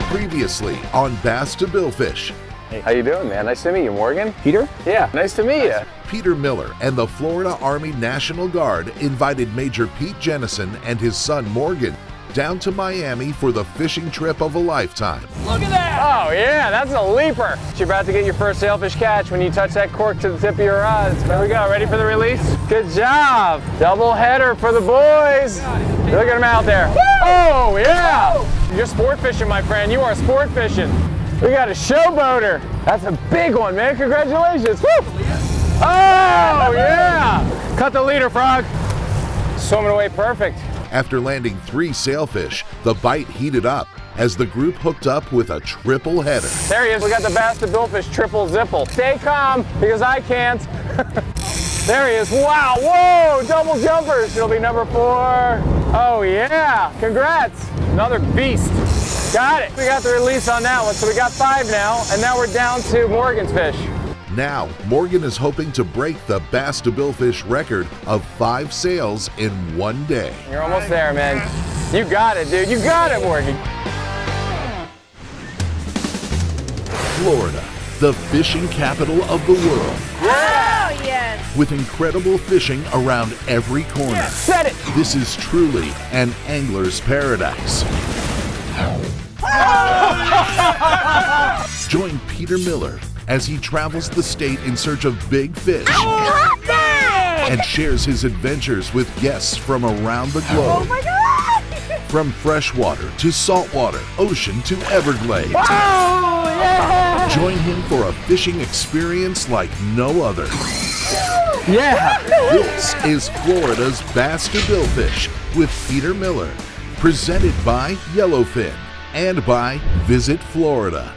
Previously on Bass to Billfish. Hey. How you doing, man? Nice to meet you, Morgan. Peter? Yeah, nice to meet you. Peter Miller and the Florida Army National Guard invited Major Pete Jennison and his son Morgan down to Miami for the fishing trip of a lifetime. Look at that! Oh yeah, that's a leaper. You're about to get your first sailfish catch when you touch that cork to the tip of your rods. There we go, ready for the release? Good job! Double header for the boys. Look at them out there. Oh yeah! You're sport fishing, my friend. You are sport fishing. We got a showboater. That's a big one, man. Congratulations. Woo! Oh yeah! Cut the leader, frog. Swimming away perfect. After landing 3 sailfish, the bite heated up as the group hooked up with a triple header. There he is. We got the Bass to Billfish triple zipple. Stay calm, because I can't. There he is. Wow, whoa, double jumpers. It'll be number 4. Oh yeah, congrats. Another beast. Got it. We got the release on that one, so we got 5 now, and now we're down to Morgan's fish. Now, Morgan is hoping to break the Bass to Billfish record of 5 sails in one day. You're almost there, man. You got it, dude. You got it, Morgan. Florida, the fishing capital of the world. Yeah! Oh, yes. With incredible fishing around every corner. Yeah, set it! This is truly an angler's paradise. Join Peter Miller as he travels the state in search of big fish and shares his adventures with guests from around the globe. Oh my God! From freshwater to saltwater, ocean to Everglades. Oh, yeah! Join him for a fishing experience like no other. Yeah! This is Florida's Bass to Billfish with Peter Miller, presented by Yellowfin and by Visit Florida.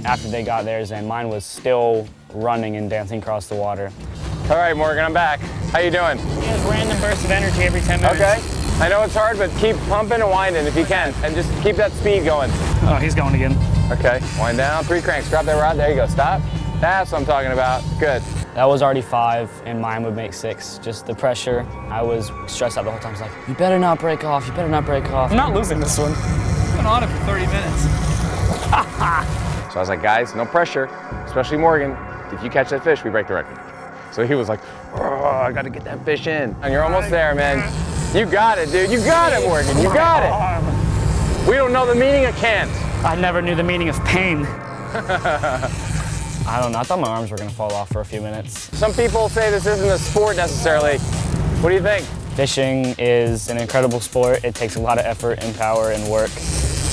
After they got theirs and mine was still running and dancing across the water. All right, Morgan, I'm back. How you doing? He has random bursts of energy every 10 minutes. Okay. I know it's hard, but keep pumping and winding if you can, and just keep that speed going. Oh, he's going again. Okay, wind down, 3 cranks, drop that rod, there you go, stop. That's what I'm talking about, good. That was already 5 and mine would make 6. Just the pressure. I was stressed out the whole time. I was like, you better not break off, you better not break off. I'm not losing this one. I've been on it for 30 minutes. So I was like, guys, no pressure, especially Morgan. If you catch that fish, we break the record. So he was like, oh, I gotta get that fish in. And you're almost there, man. You got it, dude. You got it, Morgan. You got it. We don't know the meaning of can't. I never knew the meaning of pain. I don't know. I thought my arms were gonna fall off for a few minutes. Some people say this isn't a sport necessarily. What do you think? Fishing is an incredible sport. It takes a lot of effort and power and work.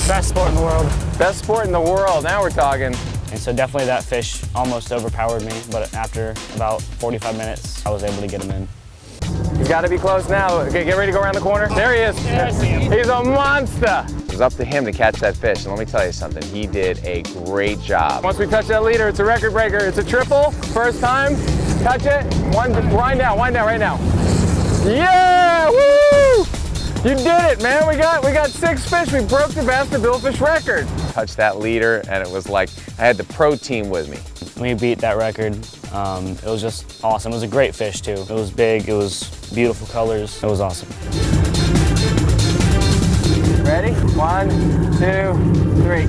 Best sport in the world. Best sport in the world. Now we're talking. And so definitely that fish almost overpowered me, but after about 45 minutes, I was able to get him in. He's got to be close now. Okay, get ready to go around the corner. There he is. Yeah, I see him. He's a monster. It was up to him to catch that fish, and let me tell you something. He did a great job. Once we touch that leader, it's a record breaker. It's a triple. First time. Touch it. Wind down right now. Yeah! Woo! You did it, man. We got 6 fish. We broke the Bass to Billfish record. Touched that leader, and it was like I had the pro team with me. We beat that record. It was just awesome. It was a great fish too. It was big, it was beautiful colors. It was awesome. Ready? 1, 2, 3.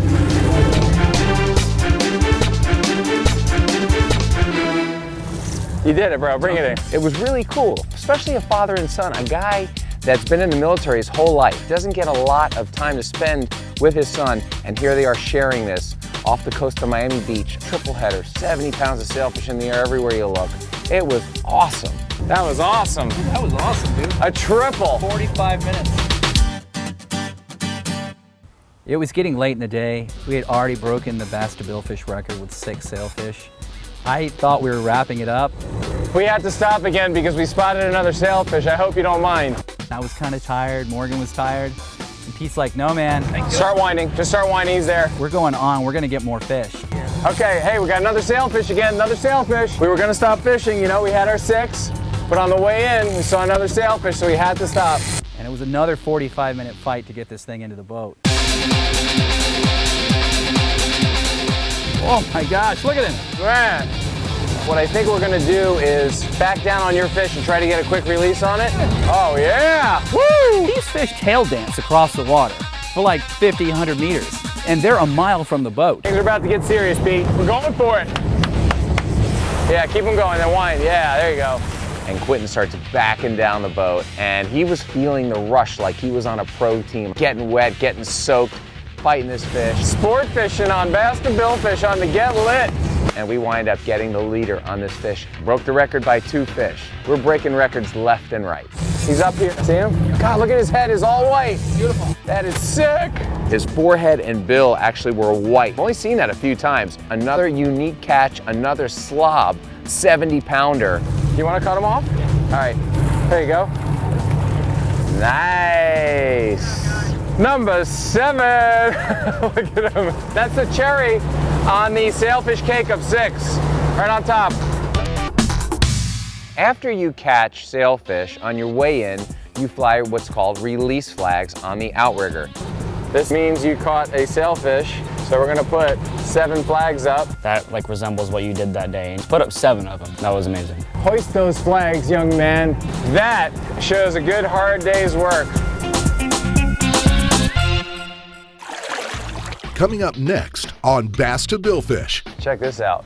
You did it, bro. Bring it in. It was really cool, especially a father and son, a guy that's been in the military his whole life, doesn't get a lot of time to spend with his son, and here they are sharing this off the coast of Miami Beach, triple header, 70 pounds of sailfish in the air everywhere you look. It was awesome. That was awesome. That was awesome, dude. A triple. 45 minutes. It was getting late in the day. We had already broken the Bass to Billfish record with 6 sailfish. I thought we were wrapping it up. We had to stop again because we spotted another sailfish. I hope you don't mind. I was kind of tired, Morgan was tired. And Pete's like, no man. Start winding, just start winding, he's there. We're going on, we're gonna get more fish. Okay, hey, we got another sailfish again, another sailfish. We were gonna stop fishing, you know, we had our 6, but on the way in, we saw another sailfish, so we had to stop. And it was another 45-minute fight to get this thing into the boat. Whoa! Oh my gosh, look at him. Man. What I think we're gonna do is back down on your fish and try to get a quick release on it. Oh yeah, woo! These fish tail dance across the water for like 50, 100 meters, and they're a mile from the boat. Things are about to get serious, Pete. We're going for it. Yeah, keep them going, then wind. Yeah, there you go. And Quentin starts backing down the boat, and he was feeling the rush like he was on a pro team. Getting wet, getting soaked, fighting this fish. Sport fishing on Bass to Billfish on the Get Lit. And we wind up getting the leader on this fish. Broke the record by 2 fish. We're breaking records left and right. He's up here, see him? God, look at his head, it's all white. Beautiful. That is sick. His forehead and bill actually were white. I've only seen that a few times. Another unique catch, another slob, 70-pounder. You wanna cut him off? All right, there you go. Nice. Number 7, look at him. That's the cherry on the sailfish cake of 6, right on top. After you catch sailfish, on your way in, you fly what's called release flags on the outrigger. This means you caught a sailfish, so we're gonna put 7 flags up. That like resembles what you did that day. And put up 7 of them. That was amazing. Hoist those flags, young man. That shows a good hard day's work. Coming up next on Bass to Billfish. Check this out.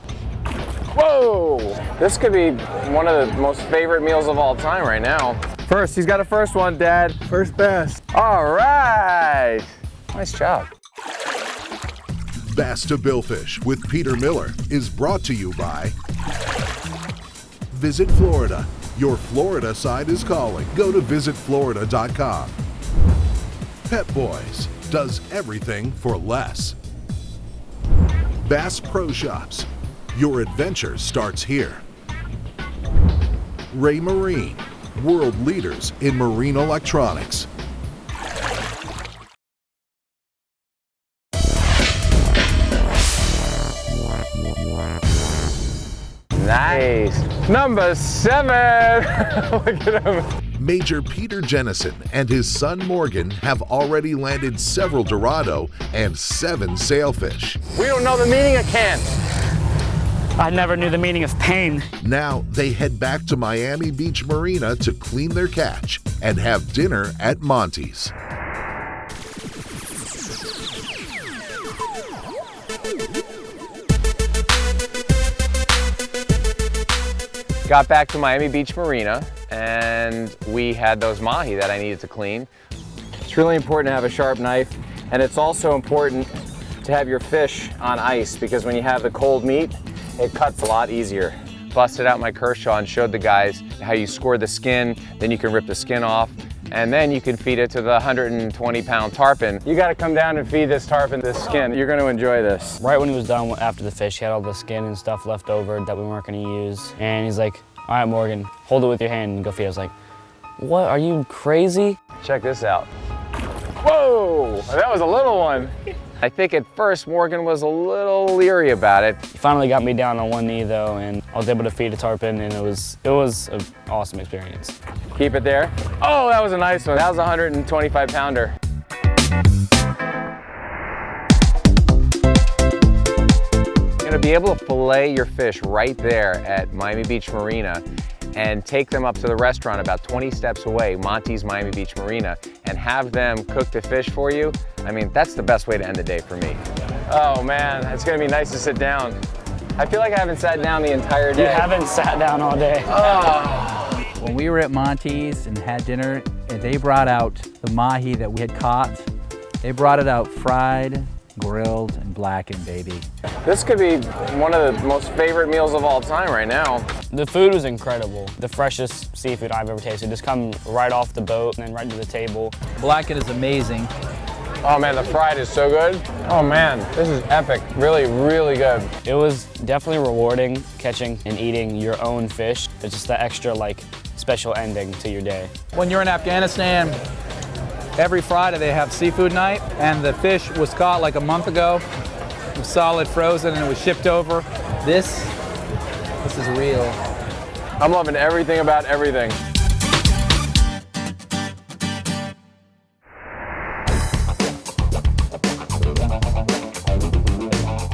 Whoa! This could be one of the most favorite meals of all time right now. First, he's got a first one, Dad. First bass. All right. Nice job. Bass to Billfish with Peter Miller is brought to you by Visit Florida. Your Florida side is calling. Go to visitflorida.com. Pet Boys does everything for less. Bass Pro Shops. Your adventure starts here. Ray Marine. World leaders in marine electronics. Nice. Number 7. Look at him. Major Pete Jennison and his son Morgan have already landed several Dorado and 7 sailfish. We don't know the meaning of can't. I never knew the meaning of pain. Now they head back to Miami Beach Marina to clean their catch and have dinner at Monty's. Got back to Miami Beach Marina and we had those mahi that I needed to clean. It's really important to have a sharp knife, and it's also important to have your fish on ice because when you have the cold meat, it cuts a lot easier. Busted out my Kershaw and showed the guys how you score the skin, then you can rip the skin off, and then you can feed it to the 120-pound tarpon. You gotta come down and feed this tarpon this skin. You're gonna enjoy this. Right when he was done after the fish, he had all the skin and stuff left over that we weren't gonna use. And he's like, all right, Morgan, hold it with your hand and go feed it. I was like, what, are you crazy? Check this out. Whoa, that was a little one. I think at first Morgan was a little leery about it. He finally got me down on one knee though, and I was able to feed a tarpon, and it was an awesome experience. Keep it there. Oh, that was a nice one. That was a 125-pounder. You're gonna be able to fillet your fish right there at Miami Beach Marina and take them up to the restaurant about 20 steps away, Monty's Miami Beach Marina, and have them cook the fish for you. I mean, that's the best way to end the day for me. Oh man, it's gonna be nice to sit down. I feel like I haven't sat down the entire day. You haven't sat down all day. Oh. When we were at Monty's and had dinner, they brought out the mahi that we had caught. They brought it out fried, grilled, and blackened, baby. This could be one of the most favorite meals of all time right now. The food was incredible. The freshest seafood I've ever tasted. Just come right off the boat and then right to the table. Blackened is amazing. Oh man, the fried is so good. Oh man, this is epic. Really, really good. It was definitely rewarding catching and eating your own fish. It's just that extra like special ending to your day. When you're in Afghanistan, every Friday they have seafood night, and the fish was caught like a month ago. It was solid frozen and it was shipped over. This is real. I'm loving everything about everything.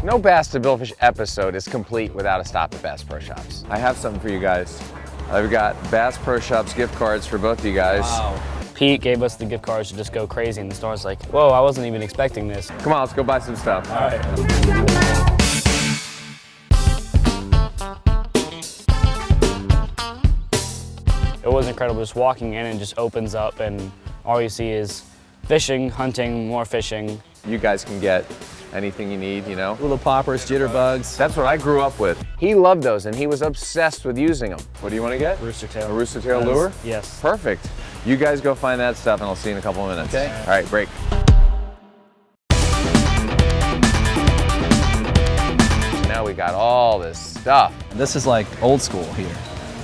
No Bass to Billfish episode is complete without a stop at Bass Pro Shops. I have something for you guys. I've got Bass Pro Shops gift cards for both of you guys. Wow. Pete gave us the gift cards to just go crazy in the store. It's like, whoa, I wasn't even expecting this. Come on, let's go buy some stuff. All right. It was incredible, just walking in and just opens up and all you see is fishing, hunting, more fishing. You guys can get anything you need, you know? Little poppers, jitterbugs. That's what I grew up with. He loved those and he was obsessed with using them. What do you want to get? Rooster tail. A rooster tail lure? Yes. Perfect. You guys go find that stuff and I'll see you in a couple of minutes. Okay. All right, break. So now we got all this stuff. This is like old school here.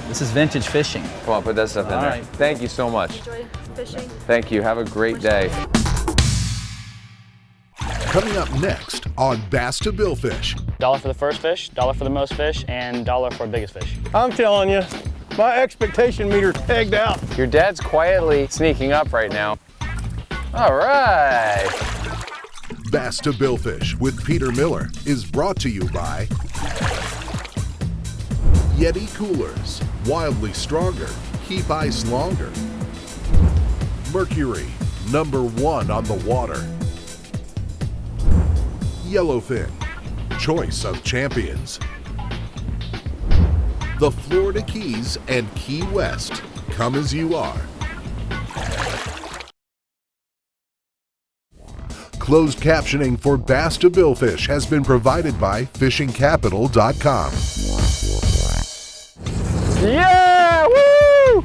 This is vintage fishing. Come on, put that stuff in there. right. Thank you so much. Enjoy fishing. Thank you. Have a great day. Coming up next on Bass to Billfish. $1 for the first fish, $1 for the most fish, and $1 for biggest fish. I'm telling you, my expectation meter's pegged out. Your dad's quietly sneaking up right now. All right. Bass to Billfish with Peter Miller is brought to you by Yeti Coolers. Wildly stronger. Keep ice longer. Mercury. #1 on the water. Yellowfin. Choice of champions. The Florida Keys and Key West. Come as you are. Closed captioning for Bass to Billfish has been provided by fishingcapital.com. Yeah! Woo!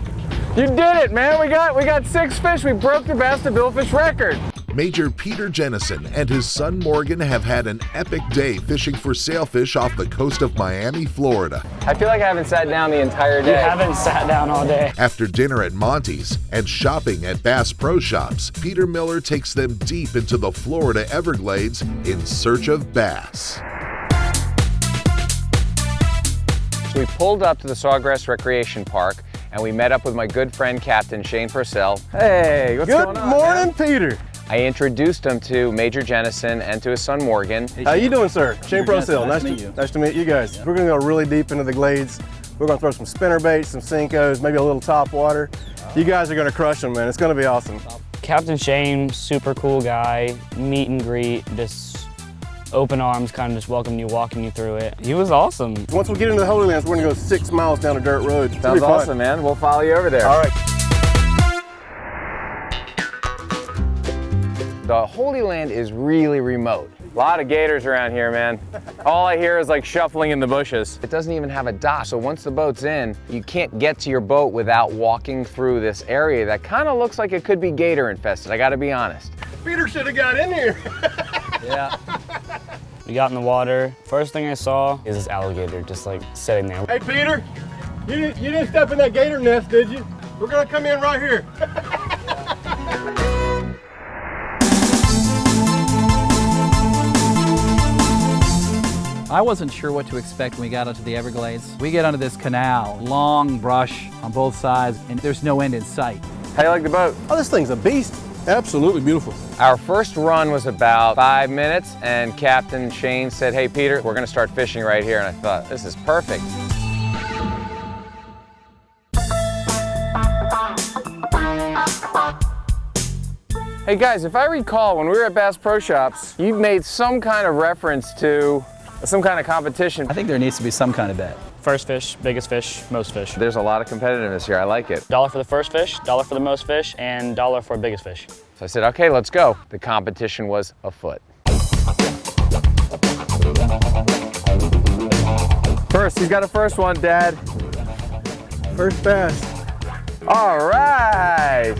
You did it, man. We got 6 fish. We broke the Bass to Billfish record. Major Pete Jennison and his son Morgan have had an epic day fishing for sailfish off the coast of Miami, Florida. I feel like I haven't sat down the entire day. You haven't sat down all day. After dinner at Monty's and shopping at Bass Pro Shops, Peter Miller takes them deep into the Florida Everglades in search of bass. So we pulled up to the Sawgrass Recreation Park and we met up with my good friend Captain Shane Purcell. Hey, what's going on? Good morning, Peter. I introduced him to Major Jennison and to his son Morgan. How you doing, sir? Shane Procell. Nice to meet you. Nice to meet you guys. We're gonna go really deep into the glades. We're gonna throw some spinner baits, some Senkos, maybe a little top water. You guys are gonna crush them, man. It's gonna be awesome. Captain Shane, super cool guy, meet and greet, just open arms, kind of just welcoming you, walking you through it. He was awesome. Once we get into the Holy Lands, we're gonna go 6 miles down a dirt road. It'll Sounds be fun. awesome, man. We'll follow you over there. All right. The Holy Land is really remote. A lot of gators around here, man. All I hear is like shuffling in the bushes. It doesn't even have a dock, so once the boat's in, you can't get to your boat without walking through this area that kind of looks like it could be gator infested, I gotta be honest. Peter should have got in here. Yeah. We got in the water. First thing I saw is this alligator just like sitting there. Hey, Peter, you didn't step in that gator nest, did you? We're gonna come in right here. I wasn't sure what to expect when we got onto the Everglades. We get onto this canal, long brush on both sides, and there's no end in sight. How you like the boat? Oh, this thing's a beast. Absolutely beautiful. Our first run was about 5 minutes, and Captain Shane said, hey, Peter, we're gonna start fishing right here, and I thought, this is perfect. Hey guys, if I recall, when we were at Bass Pro Shops, you made some kind of reference to some kind of competition. I think there needs to be some kind of bet. First fish, biggest fish, most fish. There's a lot of competitiveness here, I like it. $1 for the first fish, $1 for the most fish, and $1 for biggest fish. So I said, okay, let's go. The competition was afoot. First, he's got a first one, Dad. First bass. All right.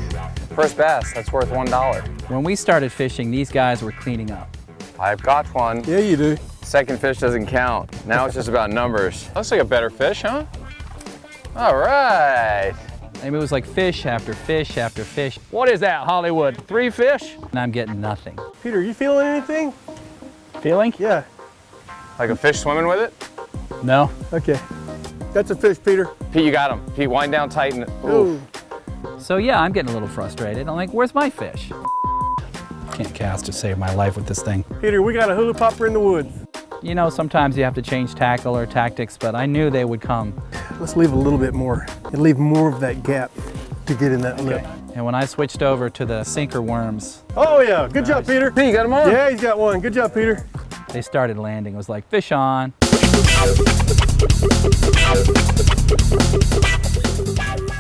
First bass, that's worth $1. When we started fishing, these guys were cleaning up. I've got one. Yeah, you do. Second fish doesn't count. Now it's just about numbers. Looks like a better fish, huh? All right. I mean, it was like fish after fish after fish. What is that, Hollywood? 3 fish? And I'm getting nothing. Peter, you feeling anything? Feeling? Yeah. Like a fish swimming with it? No. Okay. That's a fish, Peter. Pete, you got him. Pete, wind down tight and, Ooh. So yeah, I'm getting a little frustrated. I'm like, where's my fish? Can't cast to save my life with this thing. Peter, we got a hula popper in the woods. You know, sometimes you have to change tackle or tactics, but I knew they would come. Let's leave a little bit more and leave more of that gap to get in that lip. And when I switched over to the sinker worms, Oh yeah, good job, Peter. Hey, you got him on? Yeah, he's got one. Good job, Peter. they started landing. It was like, fish on.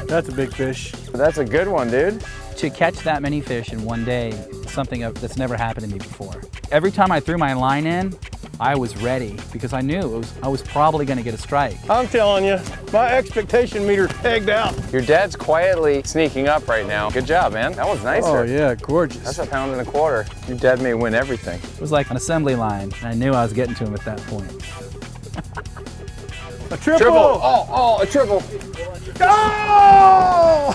That's a big fish. That's a good one, dude. To catch that many fish in one day is something that's never happened to me before. Every time I threw my line in, I was ready because I knew I was probably going to get a strike. I'm telling you, my expectation meter's pegged out. Your dad's quietly sneaking up right now. Good job, man. That was nicer. Oh yeah, gorgeous. That's a pound and a quarter. Your dad may win everything. It was like an assembly line, and I knew I was getting to him at that point. A triple. Triple. Oh, a triple. Oh!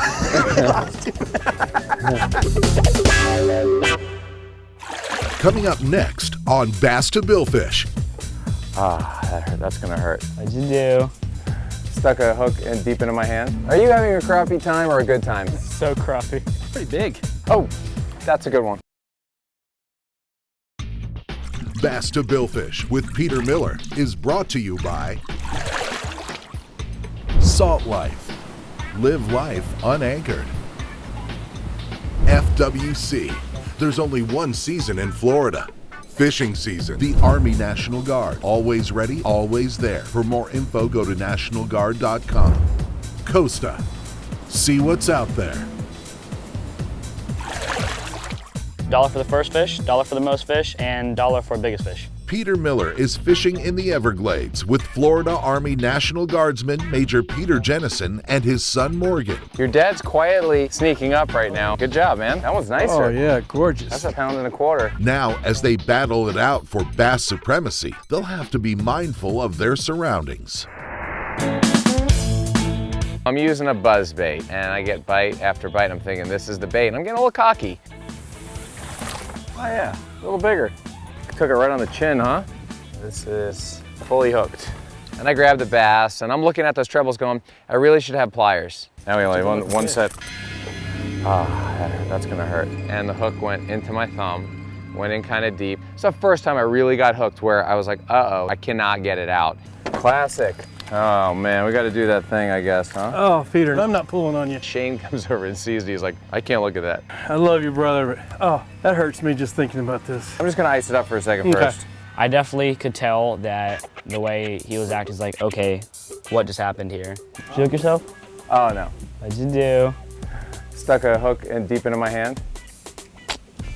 Coming up next on Bass to Billfish. Ah, that hurt. That's gonna hurt. What'd you do? Stuck a hook in deep into my hand. Are you having a crappie time or a good time? So crappy. Pretty big. Oh, that's a good one. Bass to Billfish with Peter Miller is brought to you by Salt Life. Live life unanchored. FWC. There's only one season in Florida. Fishing season. The Army National Guard. Always ready, always there. For more info, go to nationalguard.com. Costa. See what's out there. $1 for the first fish, $1 for the most fish, and $1 for biggest fish. Peter Miller is fishing in the Everglades with Florida Army National Guardsman Major Pete Jennison and his son Morgan. Your dad's quietly sneaking up right now. Good job, man. That one's nicer. Oh yeah, gorgeous. That's a pound and a quarter. Now, as they battle it out for bass supremacy, they'll have to be mindful of their surroundings. I'm using a buzz bait, and I get bite after bite. I'm thinking this is the bait, and I'm getting a little cocky. Oh yeah, a little bigger. Took it right on the chin, huh? This is fully hooked. And I grabbed the bass, and I'm looking at those trebles going, I really should have pliers. Now we only have one set. Ah, that's gonna hurt. And the hook went into my thumb, went in kind of deep. It's the first time I really got hooked where I was like, uh-oh, I cannot get it out. Classic. Oh man, we gotta do that thing, I guess, huh? Oh, Peter, I'm not pulling on you. Shane comes over and sees it. He's like, I can't look at that. I love you, brother, but oh, that hurts me just thinking about this. I'm just gonna ice it up for a second first. I definitely could tell that the way he was acting is like, okay, what just happened here? Did you hook yourself? Oh no. What'd you do? Stuck a hook in deep into my hand.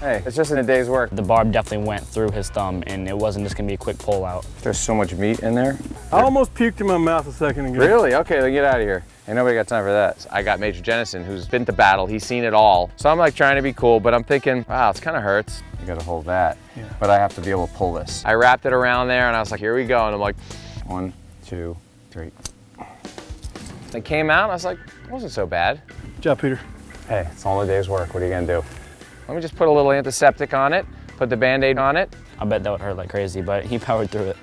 Hey, it's just in a day's work. The barb definitely went through his thumb, and it wasn't just gonna be a quick pull out. There's so much meat in there. I almost puked in my mouth a second ago. Really? Okay, then get out of here. Ain't nobody got time for that. I got Major Jennison, who's been to battle. He's seen it all. So I'm like trying to be cool, but I'm thinking, wow, it kind of hurts. You gotta hold that, but I have to be able to pull this. I wrapped it around there, and I was like, here we go. And I'm like, 1, 2, 3. It came out, and I was like, it wasn't so bad. Good job, Peter. Hey, it's all a day's work. What are you gonna do? Let me just put a little antiseptic on it, put the Band-Aid on it. I bet that would hurt like crazy, but he powered through it.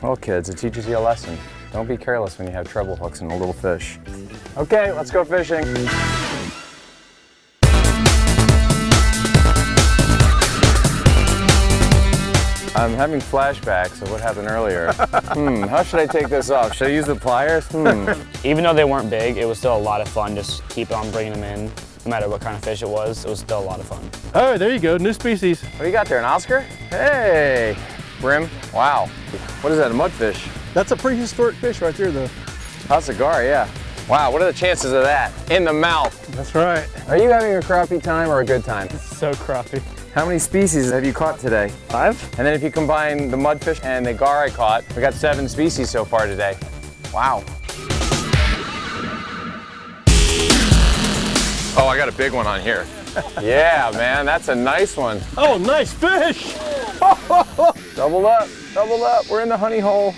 Well, kids, it teaches you a lesson. Don't be careless when you have treble hooks and a little fish. Okay, let's go fishing. I'm having flashbacks of what happened earlier. How should I take this off? Should I use the pliers? Even though they weren't big, it was still a lot of fun. Just keep on bringing them in. No matter what kind of fish it was still a lot of fun. Oh, there you go, new species. What do you got there, an Oscar? Hey, brim. Wow. What is that, a mudfish? That's a prehistoric fish right there, though. A cigar, yeah. Wow, what are the chances of that? In the mouth. That's right. Are you having a crappie time or a good time? So crappie. How many species have you caught today? 5. And then if you combine the mudfish and the gar I caught, we got 7 species so far today. Wow. Oh, I got a big one on here. Yeah, man, that's a nice one. Oh, nice fish! Doubled up, we're in the honey hole.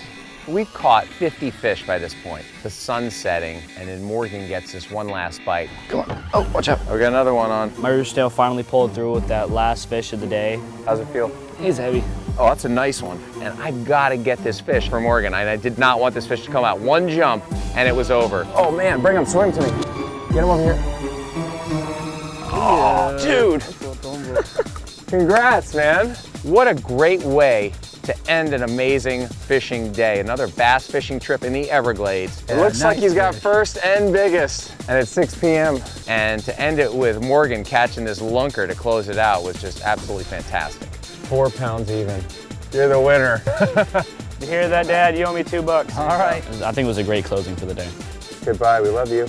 We've caught 50 fish by this point. The sun's setting, and then Morgan gets this one last bite. Come on, oh, watch out. We got another one on. My rooster tail finally pulled through with that last fish of the day. How's it feel? He's heavy. Oh, that's a nice one. And I've got to get this fish for Morgan. I did not want this fish to come out. One jump, and it was over. Oh man, bring him, swim to me. Get him over here. Oh, dude. Congrats, man. What a great way to end an amazing fishing day. Another bass fishing trip in the Everglades. It Yeah, looks like nice he's got fish. first and biggest, and it's 6 p.m. And to end it with Morgan catching this lunker to close it out was just absolutely fantastic. 4 pounds even. You're the winner. You hear that, Dad? You owe me $2. All right. I think it was a great closing for the day. Goodbye, we love you.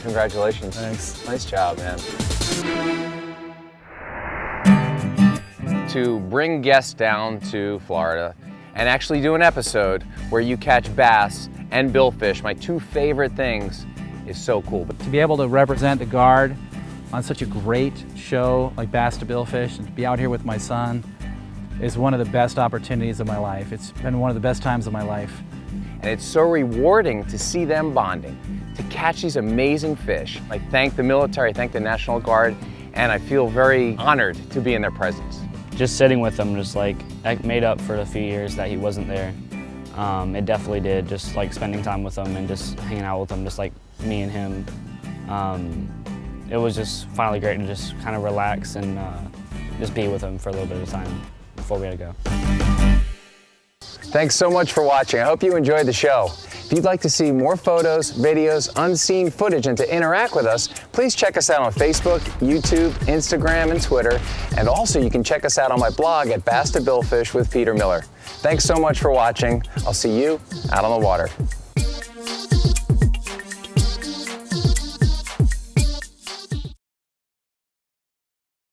Congratulations. Thanks. Nice job, man. To bring guests down to Florida and actually do an episode where you catch bass and billfish, my two favorite things, is so cool. But To be able to represent the Guard on such a great show like Bass to Billfish and to be out here with my son is one of the best opportunities of my life. It's been one of the best times of my life. and it's so rewarding to see them bonding, to catch these amazing fish. I thank the military, I thank the National Guard, and I feel very honored to be in their presence. Just sitting with him, just like, that made up for the few years that he wasn't there. It definitely did, just like spending time with him and just hanging out with him, just like me and him. It was just finally great to just kind of relax and just be with him for a little bit of time before we had to go. Thanks so much for watching. I hope you enjoyed the show. If you'd like to see more photos, videos, unseen footage, and to interact with us, please check us out on Facebook, YouTube, Instagram, and Twitter. And also you can check us out on my blog at Bass to Billfish with Peter Miller. Thanks so much for watching. I'll see you out on the water.